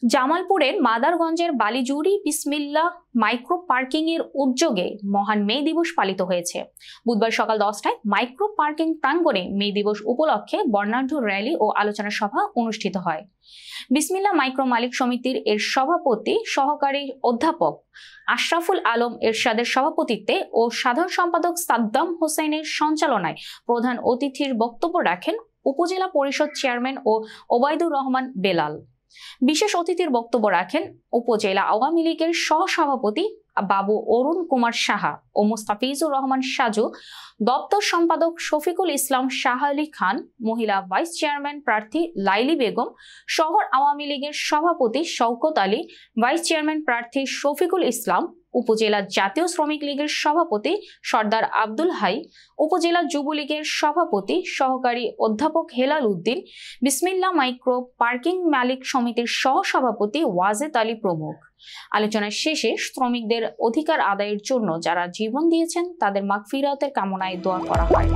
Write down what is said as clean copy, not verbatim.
জামালপুরের মাদারগঞ্জের বালিজুড়ি বিসমিল্লাহ micro parking এর উদ্যোগে মহান মে দিবস পালিত হয়েছে। বুধবার সকাল 10টায় মাইক্রো পার্কিং প্রাঙ্গণে মে দিবস উপলক্ষে বর্ণাঢ্য র্যালি ও আলোচনা সভা অনুষ্ঠিত হয়। বিসমিল্লাহ মাইক্রো মালিক সমিতির এর সভাপতি সহকারী অধ্যাপক আশরাফুল আলম এরশাদের সভাপতিত্বে ও সাধারণ সম্পাদক সাদ্দাম হোসেনের সঞ্চালনায় প্রধান অতিথির বক্তব্য রাখেন উপজেলা পরিষদ চেয়ারম্যান ও ওবায়দুর রহমান বেলাল। বিশেষ অতিথির বক্তব্য রাখেন উপজেলা আওয়ামী লীগের সহসভাপতি বাবু অরুণ কুমার সাহা ও মুস্তাফিজুর রহমান সাজু, দপ্তর সম্পাদক শফিকুল ইসলাম শাহ আলী খান, মহিলা ভাইস চেয়ারম্যান প্রার্থী লাইলি বেগম, শহর আওয়ামী লীগের সভাপতি শওকত আলী, ভাইস চেয়ারম্যান প্রার্থী শফিকুল ইসলাম, উপজেলা জাতীয় শ্রমিক লীগের সভাপতি সর্দার আব্দুল হাই, উপজেলা যুবলীগের সভাপতি সহকারী অধ্যাপক হেলাল উদ্দিন, বিসমিল্লাহ মাইক্রো পার্কিং মালিক সমিতির সহসভাপতি ওয়াজেদ আলী প্রমুখ। আলোচনার শেষে শ্রমিকদের অধিকার আদায়ের জন্য যারা জীবন দিয়েছেন তাদের মাগফিরাতের কামনায় দোয়া করা হয়।